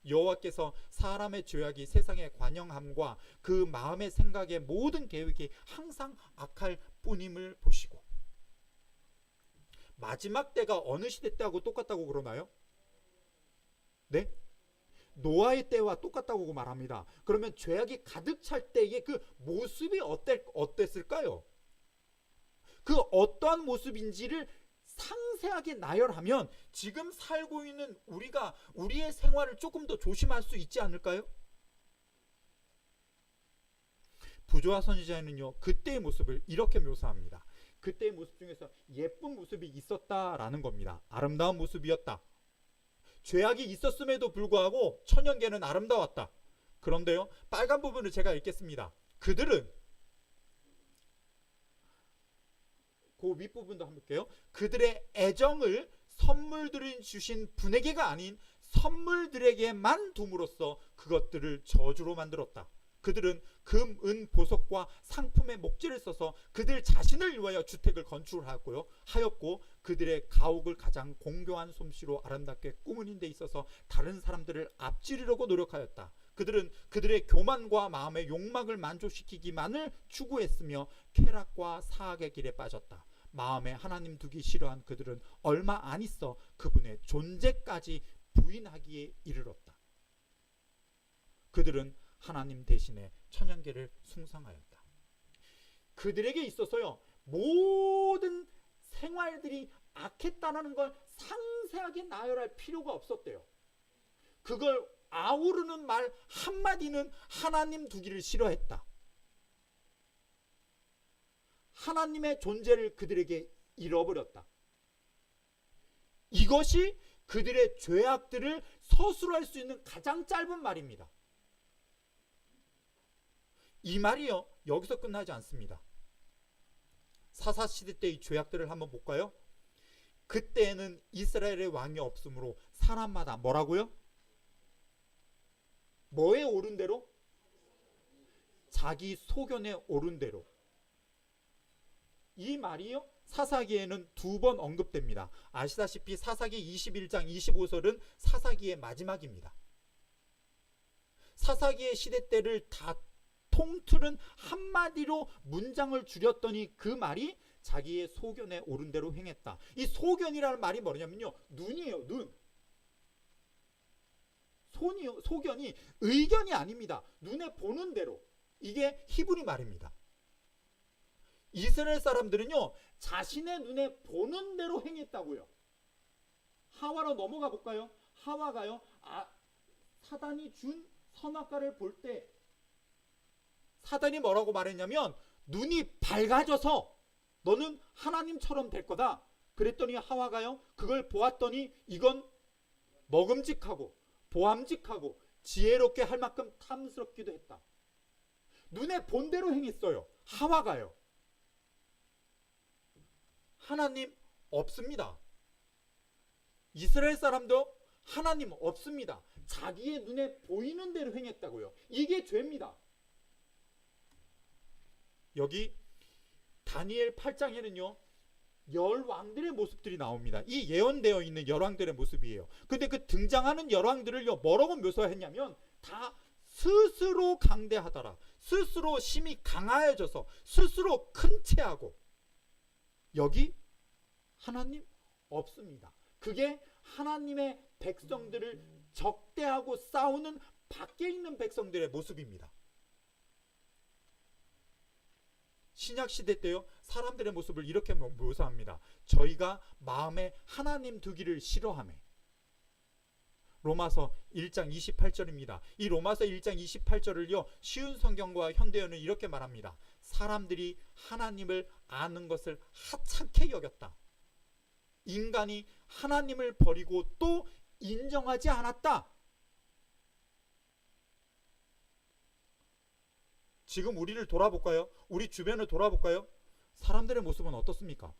여호와께서 사람의 죄악이 세상의 관영함과 그 마음의 생각의 모든 계획이 항상 악할 뿐임을 보시고. 마지막 때가 어느 시대 때하고 똑같다고 그러나요? 네? 노아의 때와 똑같다고 말합니다. 그러면 죄악이 가득 찰 때의 그 모습이 어땠을까요? 그 어떠한 모습인지를 상세하게 나열하면 지금 살고 있는 우리가 우리의 생활을 조금 더 조심할 수 있지 않을까요? 부조화 선지자는요, 그때의 모습을 이렇게 묘사합니다. 그때의 모습 중에서 예쁜 모습이 있었다라는 겁니다. 아름다운 모습이었다. 죄악이 있었음에도 불구하고 천연계는 아름다웠다. 그런데요, 빨간 부분을 제가 읽겠습니다. 그들은, 그 윗부분도 한번 볼게요. 그들의 애정을 선물들을 주신 분에게가 아닌 선물들에게만 둠으로써 그것들을 저주로 만들었다. 그들은 금, 은, 보석과 상품의 목재를 써서 그들 자신을 위하여 주택을 건축하였고요. 그들의 가옥을 가장 공교한 솜씨로 아름답게 꾸미는 데 있어서 다른 사람들을 앞지르려고 노력하였다. 그들은 그들의 교만과 마음의 욕망을 만족시키기만을 추구했으며 쾌락과 사악의 길에 빠졌다. 마음에 하나님 두기 싫어한 그들은 얼마 안 있어 그분의 존재까지 부인하기에 이르렀다. 그들은 하나님 대신에 천연계를 숭상하였다. 그들에게 있어서요, 모든 생활들이 악했다는 걸 상세하게 나열할 필요가 없었대요. 그걸 아우르는 말 한마디는 하나님 두기를 싫어했다. 하나님의 존재를 그들에게 잃어버렸다. 이것이 그들의 죄악들을 서술할 수 있는 가장 짧은 말입니다. 이 말이요, 여기서 끝나지 않습니다. 사사시대 때의 죄악들을 한번 볼까요? 그때에는 이스라엘의 왕이 없으므로 사람마다 뭐라고요? 뭐에 오른 대로? 자기 소견에 오른 대로. 이 말이요, 사사기에는 2번 언급됩니다. 아시다시피 사사기 21장 25절은 사사기의 마지막입니다. 사사기의 시대 때를 다 통틀은 한마디로 문장을 줄였더니 그 말이 자기의 소견에 오른 대로 행했다. 이 소견이라는 말이 뭐냐면요, 눈이에요. 눈. 소견이 의견이 아닙니다. 눈에 보는 대로. 이게 히브리 말입니다. 이스라엘 사람들은요, 자신의 눈에 보는 대로 행했다고요. 하와로 넘어가 볼까요? 하와가요, 사단이 준 선악과를 볼 때 사단이 뭐라고 말했냐면, 눈이 밝아져서 너는 하나님처럼 될 거다. 그랬더니 하와가요, 그걸 보았더니 이건 먹음직하고 보암직하고 지혜롭게 할 만큼 탐스럽기도 했다. 눈에 본 대로 행했어요. 하와가요. 하나님 없습니다. 이스라엘 사람도 하나님 없습니다. 자기의 눈에 보이는 대로 행했다고요. 이게 죄입니다. 여기 다니엘 8장에는요, 열왕들의 모습들이 나옵니다. 이 예언되어 있는 열왕들의 모습이에요. 근데 그 등장하는 열왕들을요, 뭐라고 묘사했냐면 다 스스로 강대하더라. 스스로 심히 강하여져서 스스로 큰 체하고. 여기 하나님 없습니다. 그게 하나님의 백성들을 적대하고 싸우는 밖에 있는 백성들의 모습입니다. 신약 시대 때요, 사람들의 모습을 이렇게 묘사합니다. 저희가 마음에 하나님 두기를 싫어하매. 로마서 1장 28절입니다. 이 로마서 1장 28절을요, 쉬운 성경과 현대어는 이렇게 말합니다. 사람들이 하나님을 아는 것을 하찮게 여겼다. 인간이 하나님을 버리고 또 인정하지 않았다. 지금 우리를 돌아볼까요? 우리 주변을 돌아볼까요? 사람들의 모습은 어떻습니까?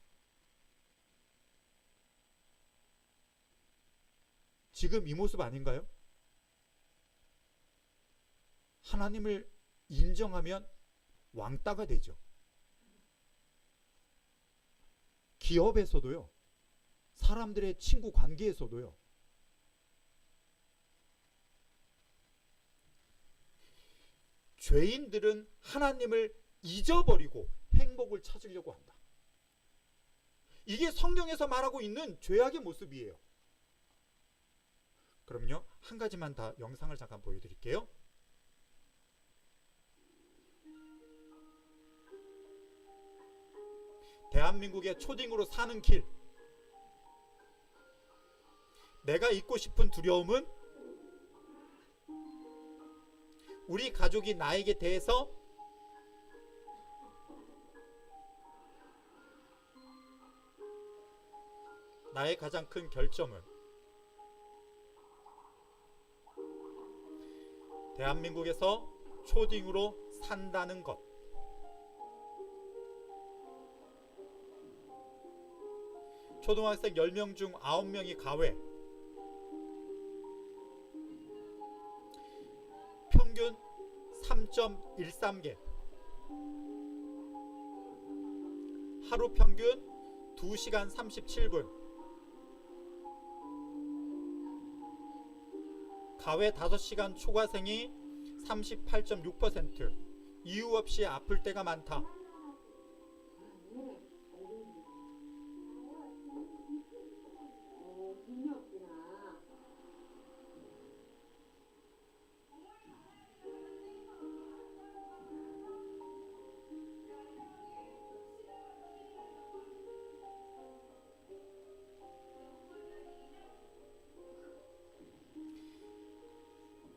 지금 이 모습 아닌가요? 하나님을 인정하면 왕따가 되죠. 기업에서도요, 사람들의 친구 관계에서도요. 죄인들은 하나님을 잊어버리고 행복을 찾으려고 한다. 이게 성경에서 말하고 있는 죄악의 모습이에요. 그럼요, 한 가지만 더 영상을 잠깐 보여드릴게요. 대한민국의 초딩으로 사는 길. 내가 잊고 싶은 두려움은 우리 가족이 나에게 대해서 나의 가장 큰 결점은 대한민국에서 초딩으로 산다는 것. 초등학생 10명 중 9명이 가외. 평균 3.13개. 하루 평균 2시간 37분. 가외 5시간 초과생이 38.6%. 이유 없이 아플 때가 많다.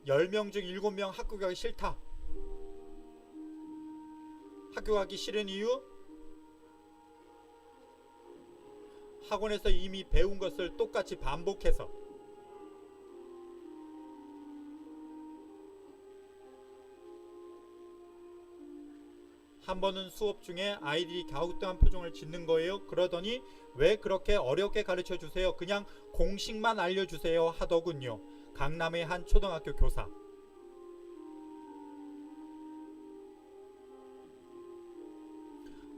열 명 중 7명 학교 가기 싫다. 학교 가기 싫은 이유? 학원에서 이미 배운 것을 똑같이 반복해서. 한 번은 수업 중에 아이들이 갸우뚱한 표정을 짓는 거예요. 그러더니 왜 그렇게 어렵게 가르쳐 주세요? 그냥 공식만 알려주세요 하더군요. 강남의 한 초등학교 교사.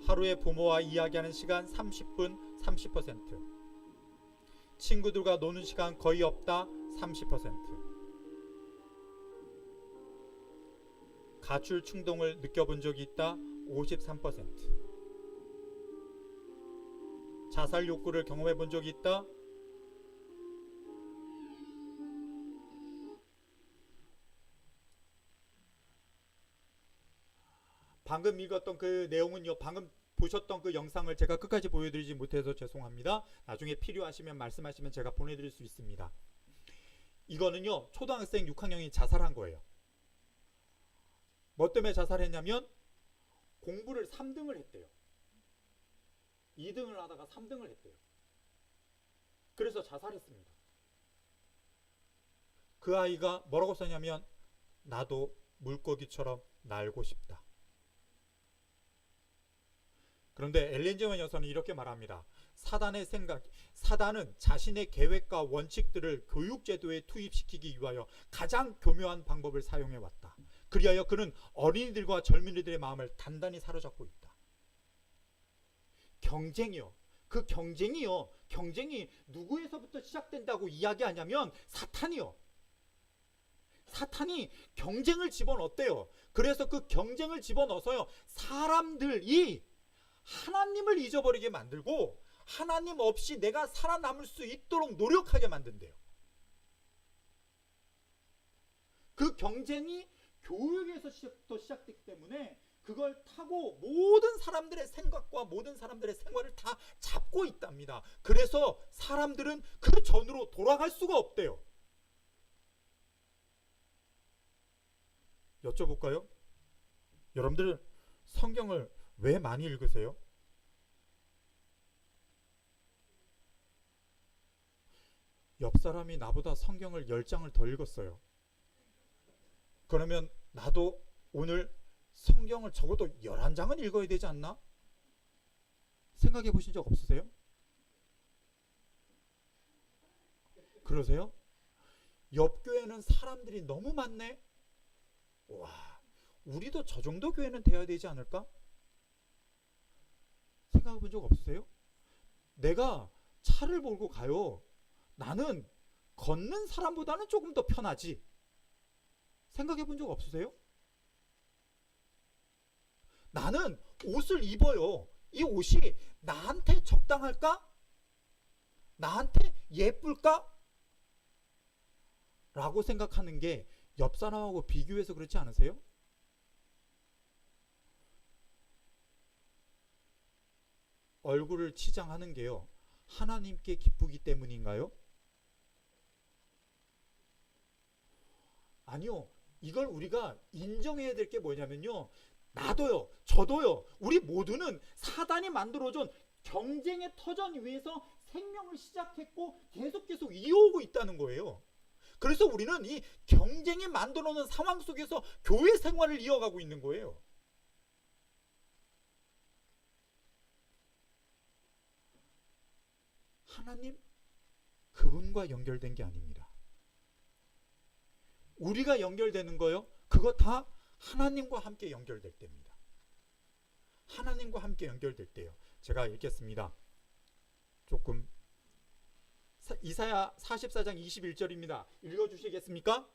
하루에 부모와 이야기하는 시간 30분 30%. 친구들과 노는 시간 거의 없다 30%. 가출 충동을 느껴본 적이 있다 53%. 자살 욕구를 경험해 본 적이 있다. 방금 읽었던 그 내용은요, 방금 보셨던 그 영상을 제가 끝까지 보여드리지 못해서 죄송합니다. 나중에 필요하시면 말씀하시면 제가 보내드릴 수 있습니다. 이거는요, 초등학생 6학년이 자살한 거예요. 뭐 때문에 자살했냐면 공부를 3등을 했대요. 2등을 하다가 3등을 했대요. 그래서 자살했습니다. 그 아이가 뭐라고 썼냐면 나도 물고기처럼 날고 싶다. 그런데 엘렌 G. 화이트 여사는 이렇게 말합니다. 사단은 자신의 계획과 원칙들을 교육제도에 투입시키기 위하여 가장 교묘한 방법을 사용해왔다. 그리하여 그는 어린이들과 젊은이들의 마음을 단단히 사로잡고 있다. 경쟁이요. 그 경쟁이 누구에서부터 시작된다고 이야기하냐면 사탄이요. 사탄이 경쟁을 집어넣었대요. 그래서 그 경쟁을 집어넣어서요, 사람들이 하나님을 잊어버리게 만들고 하나님 없이 내가 살아남을 수 있도록 노력하게 만든대요. 그 경쟁이 교육에서부터 시작됐기 때문에 그걸 타고 모든 사람들의 생각과 모든 사람들의 생활을 다 잡고 있답니다. 그래서 사람들은 그 전으로 돌아갈 수가 없대요. 여쭤볼까요? 여러분들 성경을 왜 많이 읽으세요? 옆 사람이 나보다 성경을 10장을 더 읽었어요. 그러면 나도 오늘 성경을 적어도 11장은 읽어야 되지 않나? 생각해 보신 적 없으세요? 그러세요? 옆 교회는 사람들이 너무 많네? 와, 우리도 저 정도 교회는 돼야 되지 않을까? 생각해 본 적 없으세요? 내가 차를 몰고 가요. 나는 걷는 사람보다는 조금 더 편하지. 생각해 본 적 없으세요? 나는 옷을 입어요. 이 옷이 나한테 적당할까? 나한테 예쁠까? 라고 생각하는 게 옆 사람하고 비교해서 그렇지 않으세요? 얼굴을 치장하는 게요, 하나님께 기쁘기 때문인가요? 아니요. 이걸 우리가 인정해야 될 게 뭐냐면요, 나도요, 저도요, 우리 모두는 사단이 만들어준 경쟁의 터전 위에서 생명을 시작했고 계속 이어오고 있다는 거예요. 그래서 우리는 이 경쟁이 만들어 놓은 상황 속에서 교회 생활을 이어가고 있는 거예요. 하나님, 그분과 연결된 게 아닙니다. 우리가 연결되는 거요, 그거 다 하나님과 함께 연결될 때입니다. 하나님과 함께 연결될 때요. 제가 읽겠습니다. 조금 이사야 44장 21절입니다. 읽어주시겠습니까?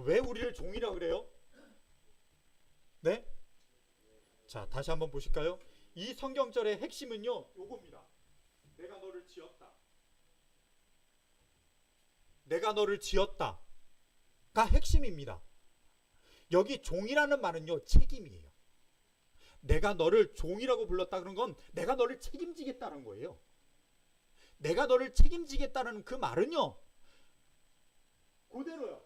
왜 우리를 종이라 그래요? 네? 자, 다시 한번 보실까요? 이 성경절의 핵심은요, 요겁니다. 내가 너를 지었다. 내가 너를 지었다가 핵심입니다. 여기 종이라는 말은요, 책임이에요. 내가 너를 종이라고 불렀다 그런 건 내가 너를 책임지겠다는 거예요. 내가 너를 책임지겠다는 그 말은요, 그대로요,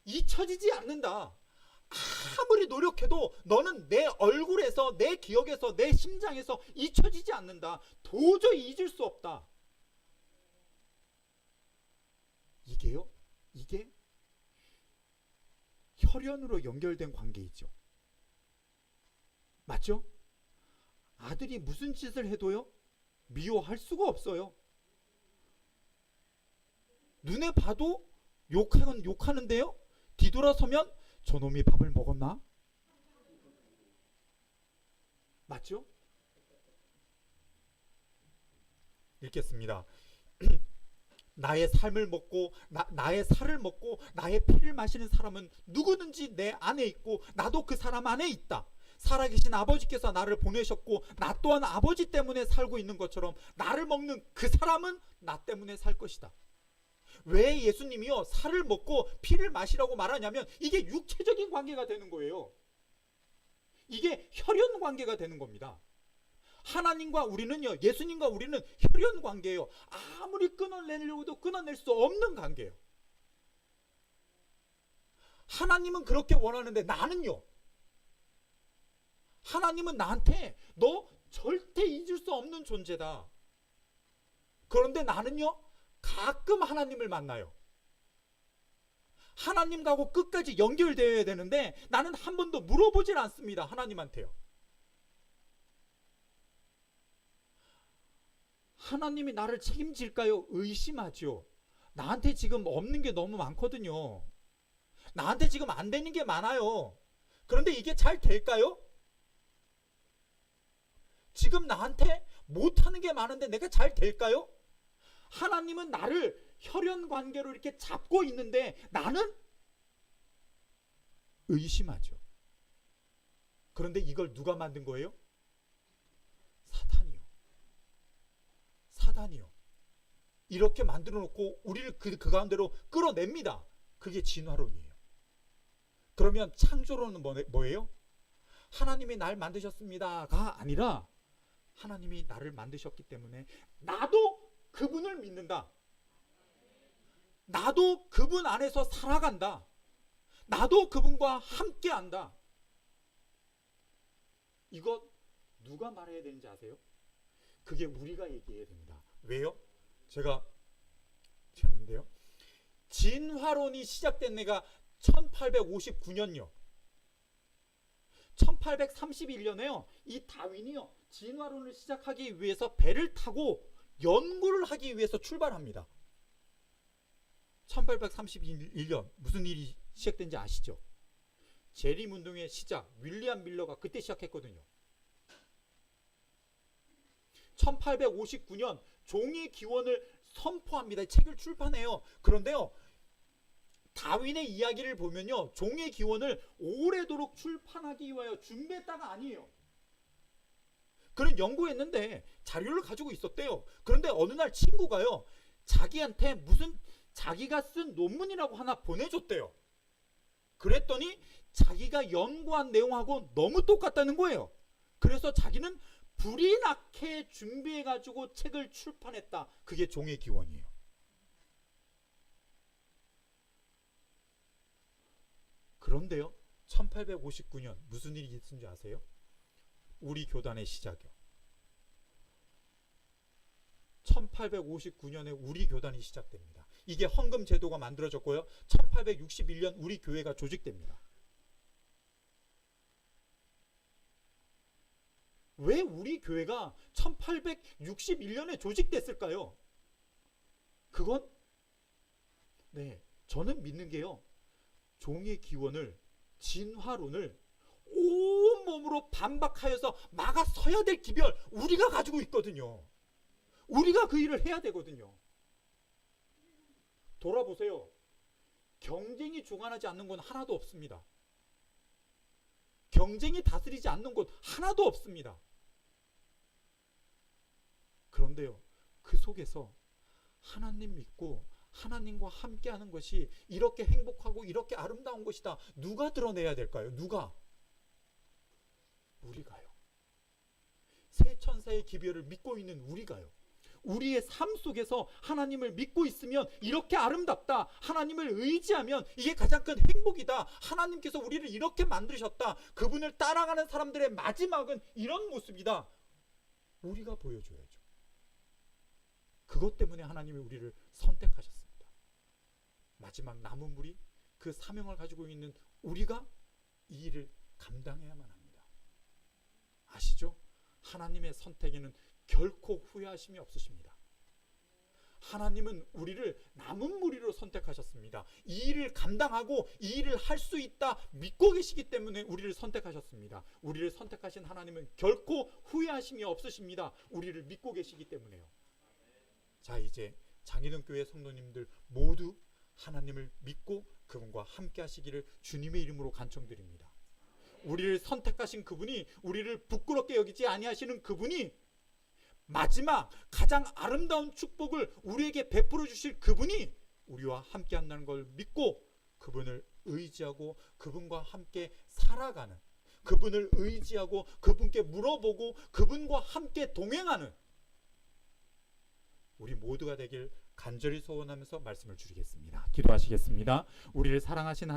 잊혀지지 않는다. 아무리 노력해도 너는 내 얼굴에서, 내 기억에서, 내 심장에서 잊혀지지 않는다. 도저히 잊을 수 없다. 이게요, 이게 혈연으로 연결된 관계이죠. 맞죠? 아들이 무슨 짓을 해도요, 미워할 수가 없어요. 눈에 봐도 욕하는데요, 뒤돌아서면 저놈이 밥을 먹었나? 맞죠? 읽겠습니다. 나의 삶을 먹고 나의 살을 먹고 나의 피를 마시는 사람은 누구든지 내 안에 있고 나도 그 사람 안에 있다. 살아계신 아버지께서 나를 보내셨고 나 또한 아버지 때문에 살고 있는 것처럼 나를 먹는 그 사람은 나 때문에 살 것이다. 왜 예수님이요, 살을 먹고 피를 마시라고 말하냐면 이게 육체적인 관계가 되는 거예요. 이게 혈연 관계가 되는 겁니다. 하나님과 우리는요, 예수님과 우리는 혈연 관계예요. 아무리 끊어내려고 해도 끊어낼 수 없는 관계예요. 하나님은 그렇게 원하는데 나는요, 하나님은 나한테 너 절대 잊을 수 없는 존재다. 그런데 나는요, 가끔 하나님을 만나요. 하나님하고 끝까지 연결되어야 되는데 나는 한 번도 물어보질 않습니다. 하나님한테요. 하나님이 나를 책임질까요? 의심하죠. 나한테 지금 없는 게 너무 많거든요. 나한테 지금 안 되는 게 많아요. 그런데 이게 잘 될까요? 지금 나한테 못하는 게 많은데 내가 잘 될까요? 하나님은 나를 혈연 관계로 이렇게 잡고 있는데 나는 의심하죠. 그런데 이걸 누가 만든 거예요? 사탄이요. 사단이요. 이렇게 만들어 놓고 우리를 그 가운데로 끌어냅니다. 그게 진화론이에요. 그러면 창조론은 뭐예요? 하나님이 날 만드셨습니다가 아니라 하나님이 나를 만드셨기 때문에 나도 그분을 믿는다. 나도 그분 안에서 살아간다. 나도 그분과 함께한다. 이거 누가 말해야 되는지 아세요? 그게 우리가 얘기해야 됩니다. 왜요? 제가 찾는데요. 진화론이 시작된 해가 1859년요. 1831년에요. 이 다윈이요. 진화론을 시작하기 위해서 배를 타고 연구를 하기 위해서 출발합니다. 1831년 무슨 일이 시작된지 아시죠? 재림 운동의 시작, 윌리엄 밀러가 그때 시작했거든요. 1859년 종의 기원을 선포합니다. 책을 출판해요. 그런데요, 다윈의 이야기를 보면요, 종의 기원을 오래도록 출판하기 위하여 준비했다가 아니에요. 그런 연구했는데 자료를 가지고 있었대요. 그런데 어느 날 친구가요, 자기한테 무슨 자기가 쓴 논문이라고 하나 보내줬대요. 그랬더니 자기가 연구한 내용하고 너무 똑같다는 거예요. 그래서 자기는 불이 나게 준비해가지고 책을 출판했다. 그게 종의 기원이에요. 그런데요, 1859년 무슨 일이 있었는지 아세요? 우리 교단의 시작이요. 1859년에 우리 교단이 시작됩니다. 이게 헌금 제도가 만들어졌고요. 1861년 우리 교회가 조직됩니다. 왜 우리 교회가 1861년에 조직됐을까요? 그건 저는 믿는 게요, 종의 기원을, 진화론을 온몸으로 반박하여서 막아서야 될 기별 우리가 가지고 있거든요. 우리가 그 일을 해야 되거든요. 돌아보세요. 경쟁이 주관하지 않는 건 하나도 없습니다. 경쟁이 다스리지 않는 곳 하나도 없습니다. 그런데요, 그 속에서 하나님 믿고 하나님과 함께하는 것이 이렇게 행복하고 이렇게 아름다운 것이다. 누가 드러내야 될까요? 누가? 우리가요. 새 천사의 기별을 믿고 있는 우리가요. 우리의 삶 속에서 하나님을 믿고 있으면 이렇게 아름답다. 하나님을 의지하면 이게 가장 큰 행복이다. 하나님께서 우리를 이렇게 만드셨다. 그분을 따라가는 사람들의 마지막은 이런 모습이다. 우리가 보여줘야죠. 그것 때문에 하나님이 우리를 선택하셨습니다. 마지막 남은 무리, 그 사명을 가지고 있는 우리가 이 일을 감당해야만 합니다. 아시죠? 하나님의 선택에는 결코 후회하심이 없으십니다. 하나님은 우리를 남은 무리로 선택하셨습니다. 이 일을 감당하고 이 일을 할 수 있다 믿고 계시기 때문에 우리를 선택하셨습니다. 우리를 선택하신 하나님은 결코 후회하심이 없으십니다. 우리를 믿고 계시기 때문에요. 자, 이제 장희동 교회 성도님들 모두 하나님을 믿고 그분과 함께 하시기를 주님의 이름으로 간청드립니다. 우리를 선택하신 그분이, 우리를 부끄럽게 여기지 아니하시는 그분이, 마지막 가장 아름다운 축복을 우리에게 베풀어 주실 그분이 우리와 함께 한다는 걸 믿고 그분을 의지하고 그분과 함께 살아가는, 그분을 의지하고 그분께 물어보고 그분과 함께 동행하는 우리 모두가 되길 간절히 소원하면서 말씀을 드리겠습니다. 기도하시겠습니다. 우리를 사랑하신 하나님,